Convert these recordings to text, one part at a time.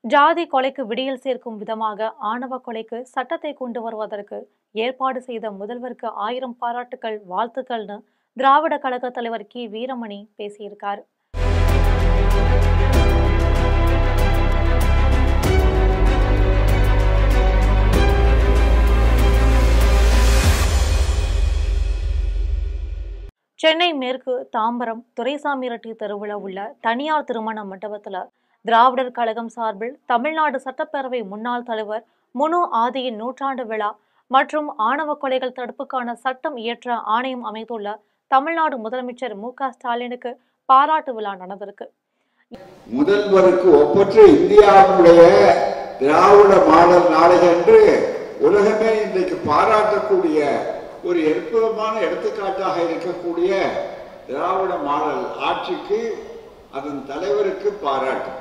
ஜாதி கொலைக்கு விடியல் சேர்க்கும் விதமாக ஆணவ கொலைக்கு சட்டத்தை கொண்டு வருவதற்கு ஏற்பாடு செய்த முதல்வருக்கு 1000 பாராட்டுக்கள் வாழ்த்துக்கள்னு திராவிட கழக தலைவர் கி வீரமணி பேசியிருக்காரு. சென்னை மேற்கு தாம்பரம் துரைசாமி ரெட்டி தெருவில் உள்ள தனியார் திருமண மண்டபத்தில் திராவிடர் கழகம் சார்பில் தமிழ்நாடு சட்டப்பேரவை முன்னாள் தலைவர் முனு ஆதியின் நூற்றாண்டு விழா மற்றும் ஆணவ கொலைகள் தடுப்புக்கான சட்டம் இயற்ற ஆணையம் அமைத்துள்ள தமிழ்நாடு முதலமைச்சர் மு.க.ஸ்டாலினுக்கு பாராட்டு விழா நடந்திருக்கு. முதல்வருக்கு ஒப்பற்ற இந்தியாவுடைய திராவிட மாடல் நாடகென்று உலகமே இன்றைக்கு பாராட்டக்கூடிய ஒரு அற்புதமான எடுத்துக்காட்டாக இருக்கக்கூடிய திராவிட மாடல் ஆட்சிக்கு அதன் தலைவருக்கு பாராட்டு.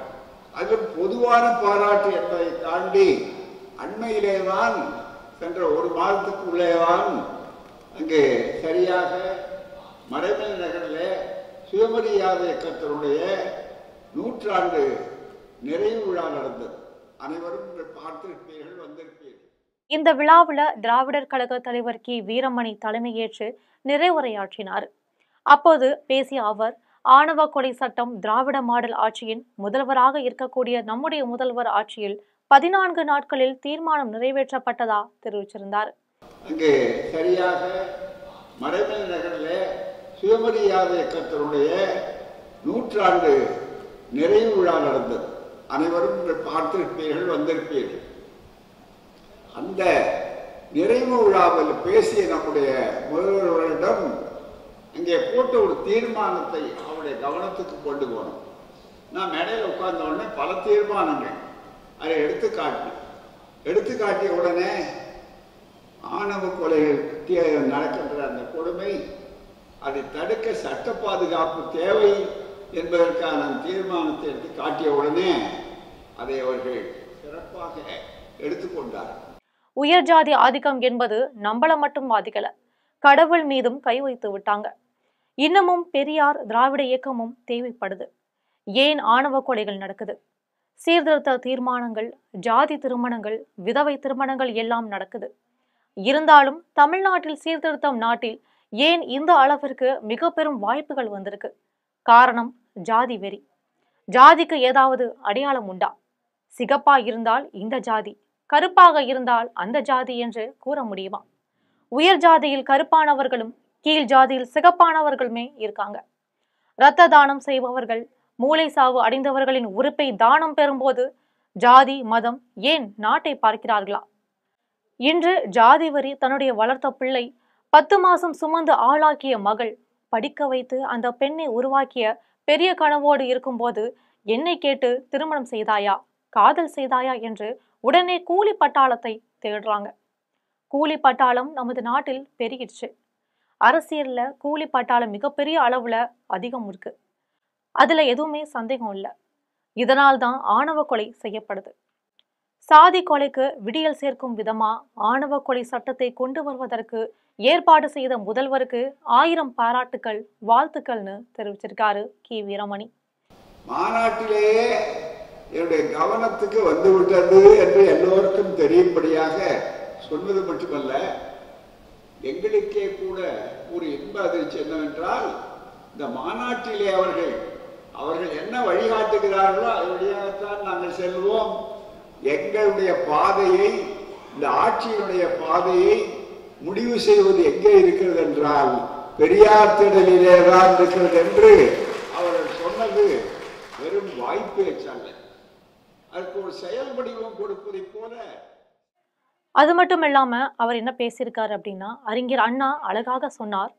அதில் பொதுவான பாராட்டு என்பதை தாண்டி அண்மையிலேதான் சென்ற ஒரு மாதத்துக்கு உள்ளேதான் அங்கே சரியாக மறைமலை நகரில் சுயமரியாதை இயக்கத்தினுடைய நூற்றாண்டு நிறைவு விழா நடந்தது. அனைவரும் பார்த்திருப்பீர்கள், வந்திருப்பீர்கள். இந்த விழாவில் திராவிடர் கழக தலைவர் கி வீரமணி தலைமையேற்று நிறைவுரையாற்றினார். அப்போது பேசிய அவர், ஆணவ கொலை சட்டம் திராவிட மாடல் ஆட்சியின் முதல்வராக இருக்கக்கூடிய நம்முடைய முதல்வர் ஆட்சியில் 14 நாட்களில் தீர்மானம் நிறைவேற்றப்பட்டதா தெரிவிச்சிருந்தார். அங்கே சரியாக மறைமலை நகரில் சுயமரியாதை இயக்கத்தினுடைய நூற்றாண்டு நிறைவு விழா நடந்தது. அனைவரும் பார்த்திருப்பீர்கள், வந்திருப்பீர்கள். அந்த நிறைவு விழாவில் பேசிய நம்முடைய முதல்வர்களிடம் அங்கே போட்ட ஒரு தீர்மானத்தை அவருடைய கவனத்துக்கு கொண்டு போனோம். நான் மேடையில் உட்கார்ந்த உடனே பல தீர்மானங்கள் அதை எடுத்துக்காட்டிய உடனே ஆணவ கொலைகள் நடக்கின்ற அந்த கொடுமை அதை தடுக்க சட்ட பாதுகாப்பு தேவை என்பதற்கான தீர்மானத்தை எடுத்து காட்டிய உடனே அதை அவர்கள் சிறப்பாக எடுத்துக்கொண்டார். உயர் ஜாதி ஆதிக்கம் என்பது நம்மள மட்டும் பாதிக்கல, கடவுள் மீதும் கை வைத்து விட்டாங்க. இன்னமும் பெரியார் திராவிட இயக்கமும் தேவைப்படுது. ஏன் ஆணவ கொலைகள் நடக்குது? சீர்திருத்த தீர்மானங்கள், ஜாதி திருமணங்கள், விதவை திருமணங்கள் எல்லாம் நடக்குது. இருந்தாலும் தமிழ்நாட்டில் சீர்திருத்தம் நாட்டில் ஏன் இந்த அளவிற்கு மிக பெரும் வாய்ப்புகள் வந்திருக்கு? காரணம் ஜாதி வெறி. ஜாதிக்கு ஏதாவது அடையாளம் உண்டா? சிகப்பா இருந்தால் இந்த ஜாதி, கருப்பாக இருந்தால் அந்த ஜாதி என்று கூற முடியுமா? உயர் ஜாதியில் கருப்பானவர்களும் கீழ் ஜாதியில் சிகப்பானவர்களுமே இருக்காங்க. இரத்த தானம் செய்பவர்கள், மூளை சாவு அடைந்தவர்களின் உறுப்பை தானம் பெறும்போது ஜாதி மதம் ஏன் நாட்டை பார்க்கிறார்களா? இன்று ஜாதி வரி தன்னுடைய வளர்த்த பிள்ளை 10 மாசம் சுமந்து ஆளாக்கிய மகள், படிக்க வைத்து அந்த பெண்ணை உருவாக்கிய பெரிய கனவோடு இருக்கும்போது என்னை கேட்டு திருமணம் செய்தாயா, காதல் செய்தாயா என்று உடனே கூலி பட்டாளத்தை தேடுறாங்க. கூலி பட்டாளம் நமது நாட்டில் பெருகிடுச்சு. அரசியல்ல கூலி பட்டாளம் மிகப்பெரிய அளவுல அதிகம் இருக்கு. அதுல எதுவுமே சந்தேகம் இல்லை. இதனால் தான் ஆணவ கொலை செய்யப்படுது. சாதி கொலைக்கு விடியல் சேர்க்கும் விதமா ஆணவ கொலை சட்டத்தை கொண்டு வருவதற்கு ஏற்பாடு செய்த முதல்வருக்கு 1000 பாராட்டுக்கள் வாழ்த்துக்கள்னு தெரிவிச்சிருக்காரு கி வீரமணி. மாநாட்டிலேயே என்னுடைய கவனத்துக்கு வந்துவிட்டது என்று எல்லோருக்கும் தெரியும்படியாக சொல்வது மட்டுமல்ல, எங்களுக்கே கூட ஒரு இன்ப அதிர்ச்சி என்னவென்றால், இந்த மாநாட்டிலே அவர்கள் என்ன வழிகாட்டுகிறார்களோ அது வழியாகத்தான் நாங்கள் செல்வோம். எங்களுடைய பாதையை, இந்த ஆட்சியினுடைய பாதையை முடிவு செய்வது எங்கே இருக்கிறது என்றால் பெரியார் திடலிலே தான் இருக்கிறது என்று அவர்கள் சொன்னது வெறும் வாய்ப்பேச்சல்ல, அதற்கு ஒரு செயல் வடிவம் கொடுப்பதை போல. அது மட்டும் இல்லாம அவர் என்ன பேசியிருக்காரு அப்படின்னா, அறிஞர் அண்ணா அழகாக சொன்னார்,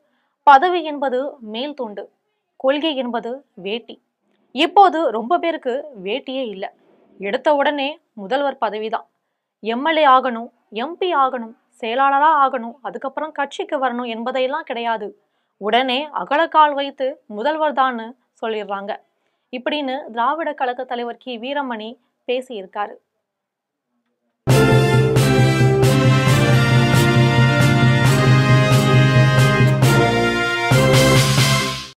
பதவி என்பது மேல் தொண்டு, கொள்கை என்பது வேட்டி. இப்போது ரொம்ப பேருக்கு வேட்டியே இல்லை. எடுத்த உடனே முதல்வர் பதவிதான். எம்எல்ஏ ஆகணும், எம்பி ஆகணும், செயலாளரா ஆகணும், அதுக்கப்புறம் கட்சிக்கு வரணும் என்பதையெல்லாம் கிடையாது. உடனே அகலக்கால் வைத்து முதல்வர் தான்னு சொல்லிடுறாங்க. இப்படின்னு திராவிட கழக தலைவர் கி வீரமணி பேசியிருக்காரு.